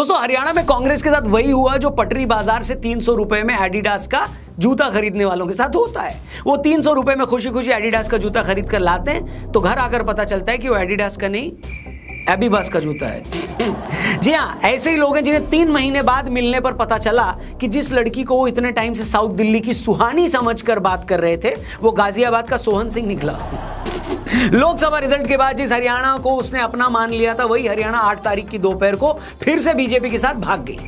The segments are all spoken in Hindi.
दोस्तों हरियाणा में कांग्रेस के साथ वही हुआ जो पटरी बाजार से 300 रुपए में एडिडास का जूता खरीदने वालों के साथ होता है। वो 300 रुपए में खुशी खुशी एडिडास का जूता खरीद कर लाते हैं, तो घर आकर पता चलता है कि वो एडिडास का नहीं एबीबास का जूता है। जी हाँ, ऐसे ही लोग हैं जिन्हें 3 महीने बाद मिलने पर पता चला कि जिस लड़की को वो इतने टाइम से साउथ दिल्ली की सुहानी समझकर बात कर रहे थे वो गाजियाबाद का सोहन सिंह निकला। लोकसभा रिजल्ट के बाद जिस हरियाणा को उसने अपना मान लिया था, वही हरियाणा 8 तारीख की दोपहर को फिर से बीजेपी के साथ भाग गई।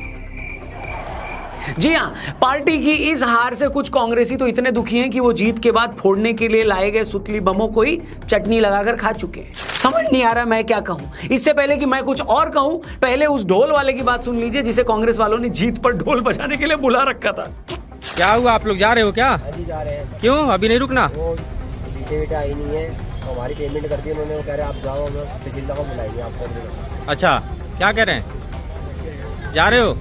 जी हां, पार्टी की इस हार से कुछ कांग्रेसी तो इतने दुखी हैं कि वो जीत के बाद फोड़ने के लिए लाए गए सुतली बमों को ही चटनी लगाकर खा चुके हैं। समझ नहीं आ रहा मैं क्या कहूं। इससे पहले कि मैं कुछ और कहूं, पहले उस ढोल वाले की बात सुन लीजिए जिसे कांग्रेस वालों ने जीत पर ढोल बजाने के लिए बुला रखा था। क्या हुआ, आप लोग जा रहे हो क्या? अभी जा रहे हैं। क्यों अभी नहीं रुकना? वो सीटें आई नहीं है, हमारी पेमेंट कर दी उन्होंने। वो कह रहे हैं आप जाओ, हम तहसीलदार को बुलाएंगे आपको। अच्छा, क्या कह रहे हैं, जा रहे हो?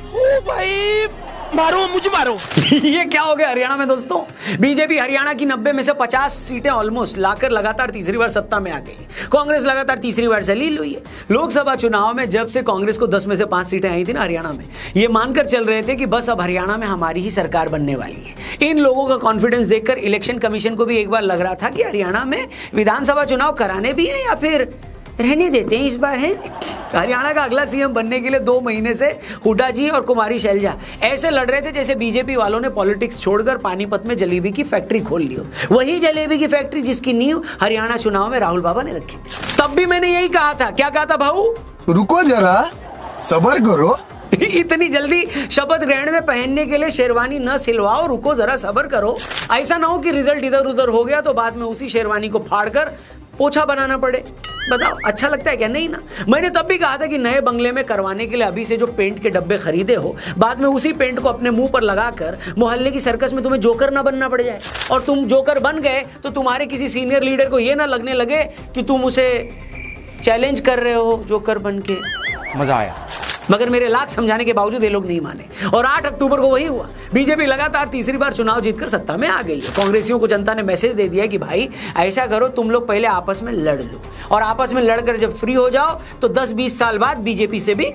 ओ भाई मारो, मुझे मारो। ये क्या हो गया हरियाणा में दोस्तों? बीजेपी हरियाणा की 90 में से 50 सीटें ऑलमोस्ट लाकर लगातार तीसरी बार सत्ता में आ गई। कांग्रेस लगातार तीसरी बार जलील हुई है। लोकसभा चुनाव में जब से कांग्रेस को 10 में से 5 सीटें आई थी ना हरियाणा में, ये मानकर चल रहे थे कि बस अब हरियाणा में हमारी ही सरकार बनने वाली है। इन लोगों का कॉन्फिडेंस देखकर इलेक्शन कमीशन को भी एक बार लग रहा था कि हरियाणा में विधानसभा चुनाव कराने भी है या फिर रहने देते हैं इस बार। है हरियाणा का अगला सीएम बनने के लिए 2 महीने से हुड्डा जी और कुमारी शैलजा ऐसे लड़ रहे थे जैसे बीजेपी वालों ने पॉलिटिक्स छोड़कर पानीपत में जलेबी की फैक्ट्री खोल ली हो। वही जलेबी की फैक्ट्री जिसकी नींव हरियाणा चुनाव में राहुल बाबा ने रखी थी। तब भी मैंने यही कहा था। क्या कहा था भाऊ? रुको जरा, सब्र करो। इतनी जल्दी शपथ ग्रहण में पहनने के लिए शेरवानी न सिलवाओ, रुको जरा सब्र करो। ऐसा ना हो कि रिजल्ट इधर उधर हो गया तो बाद में उसी शेरवानी को फाड़कर पोछा बनाना पड़े। बताओ अच्छा लगता है क्या? नहीं ना। मैंने तब भी कहा था कि नए बंगले में करवाने के लिए अभी से जो पेंट के डब्बे खरीदे हो, बाद में उसी पेंट को अपने मुंह पर लगाकर मोहल्ले की सर्कस में तुम्हें जोकर ना बनना पड़ जाए। और तुम जोकर बन गए तो तुम्हारे किसी सीनियर लीडर को यह ना लगने लगे कि तुम उसे चैलेंज कर रहे हो जोकर बन के। मजा आया। मगर मेरे लाख समझाने के बावजूद ये लोग नहीं माने और 8 अक्टूबर को वही हुआ। बीजेपी लगातार तीसरी बार चुनाव जीतकर सत्ता में आ गई है। कांग्रेसियों को जनता ने मैसेज दे दिया कि भाई ऐसा करो, तुम लोग पहले आपस में लड़ लो और आपस में लड़कर जब फ्री हो जाओ तो 10-20 साल बाद बीजेपी से भी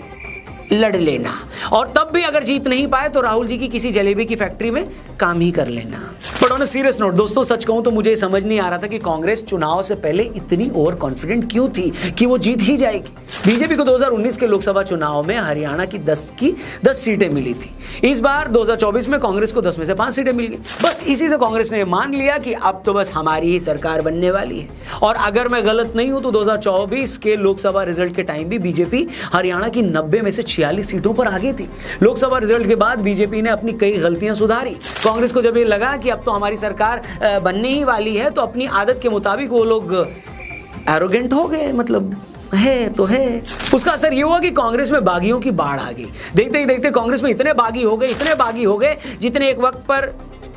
लड़ लेना। और तब भी अगर जीत नहीं पाए तो राहुल जी की किसी जलेबी की फैक्ट्री में काम ही कर लेना। But on a serious note दोस्तों, सच कहूं तो मुझे समझ नहीं आ रहा था कि कांग्रेस चुनाव से पहले इतनी ओवर कॉन्फिडेंट क्यों थी कि वो जीत ही जाएगी। बीजेपी को 2019 के लोकसभा चुनाव में हरियाणा की 10 सीटें मिली थी। इस बार 2024 में कांग्रेस को 10 में से 5 सीटें मिल गई। बस इसी से कांग्रेस ने मान लिया कि अब तो बस हमारी ही सरकार बनने वाली है। और अगर मैं गलत नहीं हूं तो 2024 के लोकसभा रिजल्ट के टाइम भी बीजेपी हरियाणा की 90 में से 46 सीटों पर आगे थी। लोकसभा रिजल्ट के बाद बीजेपी ने अपनी कई गलतियां सुधारी। कांग्रेस को जब ये लगा कि अब तो हमारी सरकार बनने ही वाली है तो अपनी आदत के मुताबिक वो लोग एरोगेंट हो गए, मतलब है तो है। उसका असर ये हुआ कि कांग्रेस में बागियों की बाढ़ आ गई। देखते ही देखते कांग्रेस में इतने बागी हो गए जितने एक वक्त पर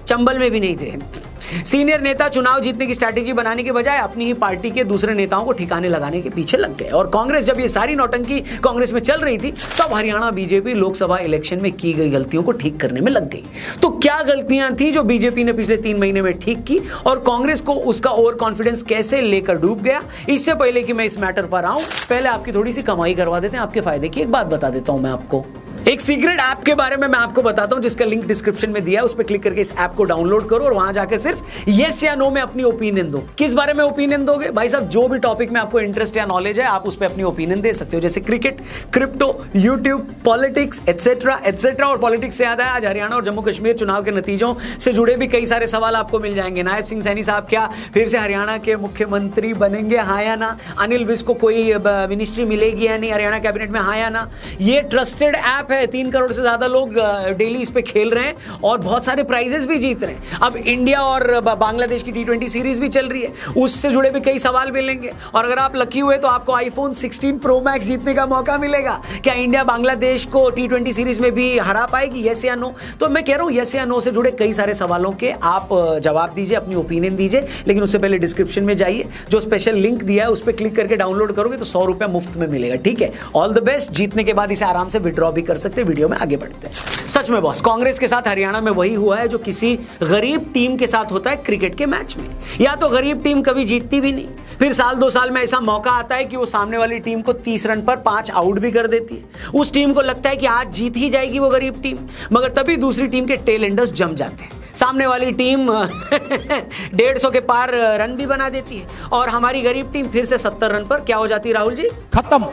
चंबल में भी नहीं थे। सीनियर नेता चुनाव जीतने की स्ट्रैटेजी बनाने के बजाय अपनी ही पार्टी के दूसरे नेताओं को ठिकाने लगाने के पीछे लग गए। और कांग्रेस जब ये सारी नौटंकी कांग्रेस में चल रही थी तब हरियाणा बीजेपी लोकसभा इलेक्शन में की गई गलतियों को ठीक करने में लग गई। तो क्या गलतियां थी जो बीजेपी ने पिछले 3 महीने में ठीक की और कांग्रेस को उसका ओवर कॉन्फिडेंस कैसे लेकर डूब गया? इससे पहले कि मैं इस मैटर पर आऊं, पहले आपकी थोड़ी सी कमाई करवा देते हैं आपके फायदे की। एक बात बता देता हूं मैं आपको, एक सीक्रेट ऐप के बारे में मैं आपको बताता हूं जिसका लिंक डिस्क्रिप्शन में दिया है। उस पर क्लिक करके इस ऐप को डाउनलोड करो और वहां जाकर सिर्फ यस या नो में अपनी ओपिनियन दो। किस बारे में ओपिनियन दोगे? भाई साहब जो भी टॉपिक में आपको इंटरेस्ट या नॉलेज है आप उस पर अपनी ओपिनियन दे सकते हो, जैसे cricket, crypto, YouTube, politics etcetera etcetera. और पॉलिटिक्स से याद है, आज हरियाणा और जम्मू कश्मीर चुनाव के नतीजों से जुड़े भी कई सारे सवाल आपको मिल जाएंगे। नायब सिंह सैनी साहब क्या फिर से हरियाणा के मुख्यमंत्री बनेंगे, हाँ या ना? अनिल विज को कोई मिनिस्ट्री मिलेगी या नहीं हरियाणा कैबिनेट में, हाँ या ना? ये ट्रस्टेड ऐप है, 3 करोड़ से ज्यादा लोग डेली इस पे खेल रहे हैं और बहुत सारे प्राइजेस भी जीत रहे हैं। अब इंडिया और बांग्लादेश की T20 सीरीज भी चल रही है, उससे जुड़े भी कई सवाल मिलेंगे। और अगर आप लकी हुए तो आपको iPhone 16 Pro Max जीतने का मौका मिलेगा। क्या इंडिया बांग्लादेश को T20 सीरीज में भी हरा पाएगी, यस या नो? तो मैं कह रहा हूं यस या नो से जुड़े कई सारे सवालों के आप जवाब दीजिए, अपनी ओपिनियन दीजिए। लेकिन उससे पहले डिस्क्रिप्शन में जाइए, जो स्पेशल लिंक दिया है उस पर क्लिक करके डाउनलोड करोगे तो 100 रुपया मुफ्त में मिलेगा। ठीक है, ऑल द बेस्ट। जीतने के बाद इसे आराम से विड्रॉ भी कर सकते। वीडियो में आगे बढ़ते हैं। सच में बॉस, कांग्रेस के साथ हरियाणा में वही हुआ है जो किसी गरीब टीम के साथ होता है क्रिकेट के मैच में। या तो गरीब टीम कभी जीतती भी नहीं, फिर साल 2 साल में ऐसा मौका आता है कि वो सामने वाली टीम को 30 रन पर 5 आउट भी कर देती है। उस टीम को लगता है कि आज जीत ही जाएगी वो गरीब टीम, मगर तभी दूसरी टीम के टेल एंडर्स जम जाते हैं। सामने वाली टीम 150 के पार रन भी बना देती है और हमारी गरीब टीम फिर से 70 रन पर क्या हो जाती है राहुल जी? खत्म।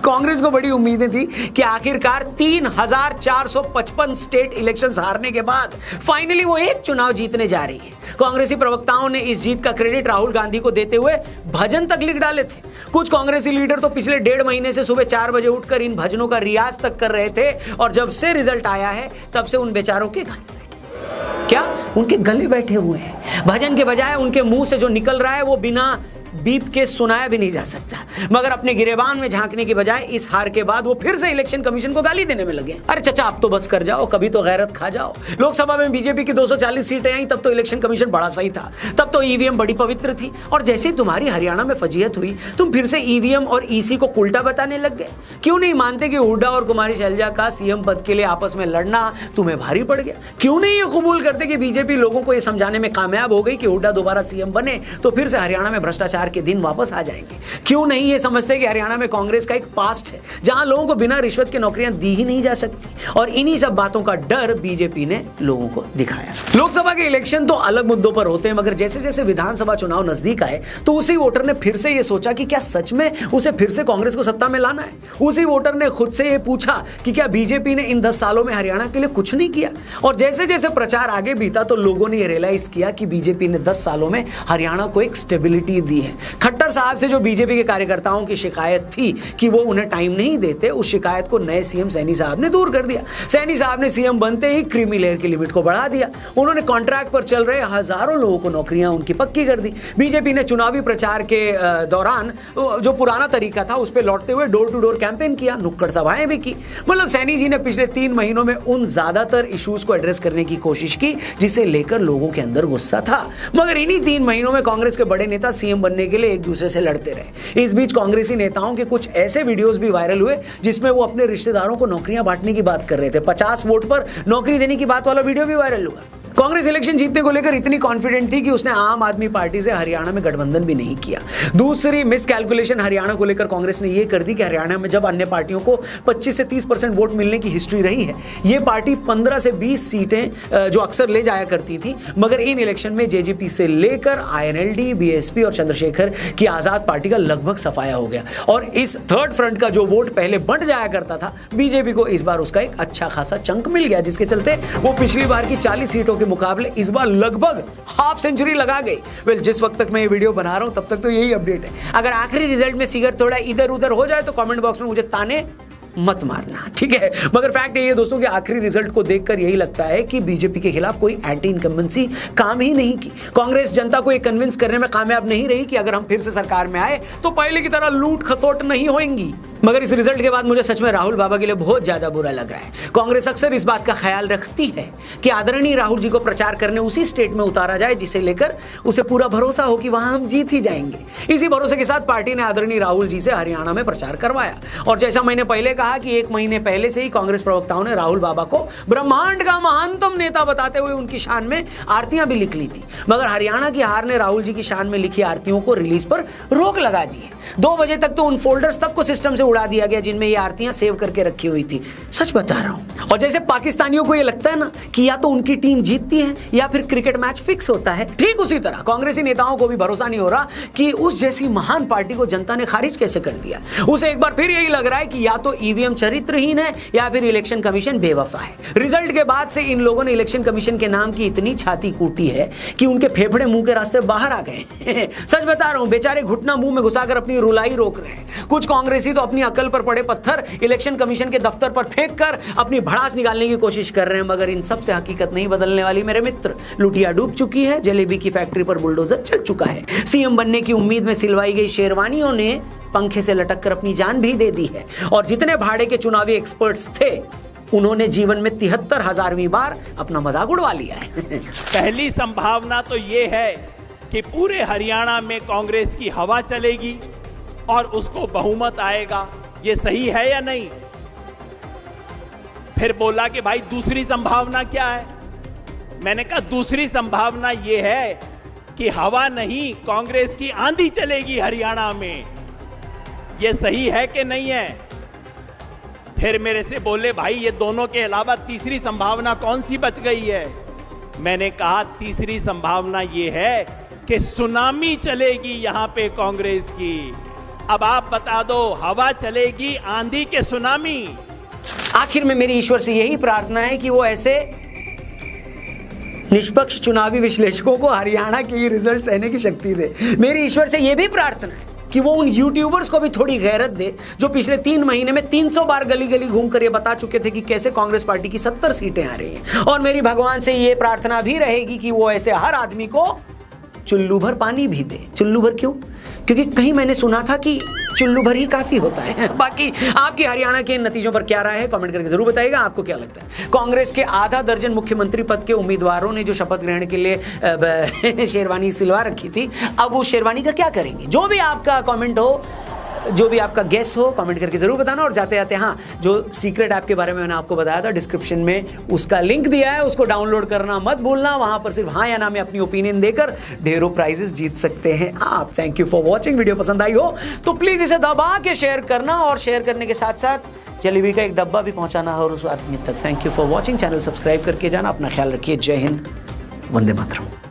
कांग्रेस को बड़ी उम्मीदें थी कि आखिरकार 3455 स्टेट इलेक्शंस हारने के बाद फाइनली वो एक चुनाव जीतने जा रही है। कांग्रेसी प्रवक्ताओं ने इस जीत का क्रेडिट राहुल गांधी को देते हुए भजन तक लिख डाले थे। कुछ कांग्रेसी लीडर तो पिछले 1.5 महीने से सुबह 4 बजे उठकर इन भजनों का रियाज तक कर रहे थे और जब से रिजल्ट आया है तब से उन बेचारों के क्या उनके गले बैठे हुए हैं। भजन के बजाय उनके मुंह से जो निकल रहा है वो बिना बीप के सुनाया भी नहीं जा सकता, मगर अपने गिरेबान में झांकने की बजाय इस हार के बाद वो फिर से इलेक्शन कमीशन को गाली देने में लगे। अरे चचा, आप तो बस कर जाओ, कभी तो गैरत खा जाओ। लोकसभा में बीजेपी की 240 सीटें आई तब तो इलेक्शन कमीशन बड़ा सही था, तब तो ईवीएम बड़ी पवित्र थी, और जैसे ही तुम्हारी हरियाणा में फजीहत हुई तुम फिर से ईवीएम और ईसी को उल्टा बताने लग गए। क्यों नहीं मानते कि हुड्डा और कुमारी शैलजा का सीएम पद के लिए आपस में लड़ना तुम्हें भारी पड़ गया? क्यों नहीं ये कबूल करते कि बीजेपी लोगों को ये समझाने में कामयाब हो गई कि हुड्डा दोबारा सीएम बने तो फिर से हरियाणा में भ्रष्टाचार के दिन वापस जाएंगे? क्यों नहीं ये समझते कि हरियाणा में कांग्रेस का एक पास्ट है जहां लोगों को बिना रिश्वत के नौकरियां दी ही नहीं जा सकती, और इन्हीं सब बातों का डर बीजेपी ने लोगों को दिखाया। लोकसभा के इलेक्शन तो अलग मुद्दों पर होते हैं, मगर जैसे जैसे विधानसभा चुनाव नजदीक आए तो उसी वोटर ने फिर से ये सोचा कि क्या सच में उसे फिर से कांग्रेस को सत्ता में लाना है। उसी वोटर ने खुद से ये पूछा कि क्या बीजेपी ने इन 10 सालों में हरियाणा के लिए कुछ नहीं किया। और जैसे जैसे प्रचार आगे बीता तो लोगों ने रियलाइज किया कि बीजेपी ने 10 सालों में हरियाणा को एक स्टेबिलिटी दी है। खट्टर साहब से जो बीजेपी के कार्यकर्ताओं की शिकायत थी कि वो उन्हें टाइम नहीं देते, उस शिकायत को नए सीएम सैनी साहब ने दूर कर दिया। सैनी साहब ने सीएम बनते ही क्रीमी लेयर की लिमिट को बढ़ा दिया। उन्होंने कॉन्ट्रैक्ट पर चल रहे हजारों लोगों को नौकरियां उनकी पक्की कर दी। बीजेपी ने चुनावी प्रचार के दौरान जो पुराना तरीका था उस पर लौटते हुए डोर टू डोर कैंपेन किया, नुक्कड़ सभाएं भी की। मतलब सैनी जी ने पिछले 3 महीनों में उन ज्यादातर इश्यूज को एड्रेस करने की कोशिश की जिसे लेकर लोगों के अंदर गुस्सा था, मगर इन्हीं 3 महीनों में कांग्रेस के बड़े नेता सीएम बनने के लिए एक दूसरे से लड़ते रहे। इस बीच कांग्रेसी नेताओं के कुछ ऐसे वीडियोस भी वायरल हुए जिसमें वो अपने रिश्तेदारों को नौकरियां बांटने की बात कर रहे थे। 50 वोट पर नौकरी देने की बात वाला वीडियो भी वायरल हुआ। कांग्रेस इलेक्शन जीतने को लेकर इतनी कॉन्फिडेंट थी कि उसने आम आदमी पार्टी से हरियाणा में गठबंधन भी नहीं किया। दूसरी मिस कैलकुलेशन हरियाणा को लेकर कांग्रेस ने यह कर दी कि हरियाणा में जब अन्य पार्टियों को 25 से 30% वोट मिलने की हिस्ट्री रही है, ये पार्टी 15 से 20 सीटें जो अक्सर ले जाया करती थी, मगर इन इलेक्शन में जेजेपी से लेकर आईएनएलडी, बीएसपी और चंद्रशेखर की आजाद पार्टी का लगभग सफाया हो गया। और इस थर्ड फ्रंट का जो वोट पहले बंट जाया करता था, बीजेपी को इस बार उसका एक अच्छा खासा चंक मिल गया, जिसके चलते वो पिछली बार की 40 सीटों के मुकाबले इस बार लगभग हाफ सेंचुरी लगा गई। वेल, जिस वक्त तक मैं ये वीडियो बना रहा हूं तब तक तो यही अपडेट है। अगर आखिरी रिजल्ट में फिगर थोड़ा इधर उधर हो जाए तो कमेंट बॉक्स में मुझे ताने मत मारना, ठीक है? मगर फैक्ट ये है दोस्तों कि आखिरी रिजल्ट को देखकर यही लगता है कि बीजेपी के खिलाफ कोई एंटी इनकम्बेंसी काम ही नहीं की। कांग्रेस जनता को ये कन्विंस करने में कामयाब नहीं रही कि अगर हम फिर से सरकार में आए तो पहले की तरह लूट खसोट नहीं होंगी। मगर इस रिजल्ट के बाद मुझे सच में राहुल बाबा के लिए बहुत ज्यादा बुरा लग रहा है। कांग्रेस अक्सर इस बात का ख्याल रखती है कि आदरणीय राहुल जी को प्रचार करने उसी स्टेट में उतारा जाए जिसे लेकर उसे पूरा भरोसा हो कि वहां हम जीत ही जाएंगे। इसी भरोसे के साथ पार्टी ने आदरणीय राहुल जी से हरियाणा में प्रचार करवाया, और जैसा मैंने पहले कहा कि 1 महीने पहले से ही कांग्रेस प्रवक्ताओं ने राहुल बाबा को ब्रह्मांड का महानतम नेता बताते हुए उनकी शान में आरतियां भी लिख ली थी। मगर हरियाणा की हार ने राहुल जी की शान में लिखी आरतियों को रिलीज पर रोक लगा दी है। 2 बजे तक तो उन फोल्डर्स तक को सिस्टम से उड़ा दिया गया जिनमें ये आरतियां सेव करके रखी हुई थी। सच बता रहा हूं। और जैसे पाकिस्तानियों को ये लगता है ना कि या तो उनकी टीम जीतती है या फिर क्रिकेट मैच फिक्स होता है, ठीक उसी तरह कांग्रेसी नेताओं को भी भरोसा नहीं हो रहा कि उस जैसी महान पार्टी को जनता ने खारिज कैसे कर दिया। उसे एक बार फिर यही लग रहा है कि या तो ईवीएम चरित्रहीन है या फिर इलेक्शन कमीशन बेवफा है। रिजल्ट के बाद से इन लोगों ने इलेक्शन कमीशन के नाम की इतनी छाती कूटी है कि उनके फेफड़े मुंह के रास्ते बाहर आ गए। सच बता रहा हूं, बेचारे घुटना मुंह में घुसाकर अपनी रुलाई रोक रहे हैं। कुछ कांग्रेसी तो अपनी अकल पर पड़े पत्थर इलेक्शन कमीशन के दफ्तर पर फेंक कर अपनी भड़ास निकालने की कोशिश कर रहे हैं, मगर इन सब से हकीकत नहीं बदलने वाली मेरे मित्र। लुटिया डूब चुकी है, जलेबी की फैक्ट्री पर बुलडोजर चल चुका है। सीएम बनने की उम्मीद में सिलवाई गई शेरवानियों ने पंखे से लटक कर अपनी जान भी दे दी है, और जितने भाड़े के चुनावी एक्सपर्ट्स थे उन्होंने जीवन में 73,000वीं बार अपना मजाक उड़वा लिया है। पहली संभावना तो ये है कि पूरे हरियाणा में कांग्रेस की हवा चलेगी और उसको बहुमत आएगा। ये सही है या नहीं? फिर बोला कि भाई दूसरी संभावना क्या है? मैंने कहा दूसरी संभावना यह है कि हवा नहीं, कांग्रेस की आंधी चलेगी हरियाणा में। यह सही है कि नहीं है? फिर मेरे से बोले भाई ये दोनों के अलावा तीसरी संभावना कौन सी बच गई है? मैंने कहा तीसरी संभावना यह है कि सुनामी चलेगी यहां पे कांग्रेस की। अब आप बता दो, हवा चलेगी आंधी के सुनामी? आखिर में मेरी ईश्वर से यही प्रार्थना है कि वो ऐसे निष्पक्ष चुनावी विश्लेषकों को हरियाणा के ये रिजल्ट सहने की शक्ति दे। मेरी ईश्वर से यह भी प्रार्थना है कि वो उन यूट्यूबर्स को भी थोड़ी गैरत दे जो पिछले 3 महीने में 300 बार गली गली घूमकर ये बता चुके थे कि कैसे कांग्रेस पार्टी की 70 सीटें आ रही हैं। और मेरी भगवान से ये प्रार्थना भी रहेगी कि वो ऐसे हर आदमी को चुल्लू भर पानी भी दे। चुल्लू भर क्यों? क्योंकि कहीं मैंने सुना था कि चुल्लू भर ही काफी होता है। बाकी आपकी हरियाणा के नतीजों पर क्या राय है कमेंट करके जरूर बताइएगा। आपको क्या लगता है? कांग्रेस के आधा दर्जन मुख्यमंत्री पद के उम्मीदवारों ने जो शपथ ग्रहण के लिए शेरवानी सिलवा रखी थी, अब वो शेरवानी का क्या करेंगे? जो भी आपका कमेंट हो, जो भी आपका गेस हो, कमेंट करके जरूर बताना। और जाते जाते हाँ, जो सीक्रेट ऐप के बारे में मैंने आपको बताया था, डिस्क्रिप्शन में उसका लिंक दिया है, उसको डाउनलोड करना मत भूलना। वहां पर सिर्फ हाँ या ना में अपनी ओपिनियन देकर ढेरों प्राइजेस जीत सकते हैं आप। Thank you for watching. Video पसंद आई हो तो प्लीज इसे दबा के शेयर करना, और शेयर करने के साथ साथ जलेबी का एक डब्बा भी पहुंचाना और उस आदमी तक। Thank you for watching. Channel subscribe करके जाना। अपना ख्याल रखिए। जय हिंद, वंदे मातरम।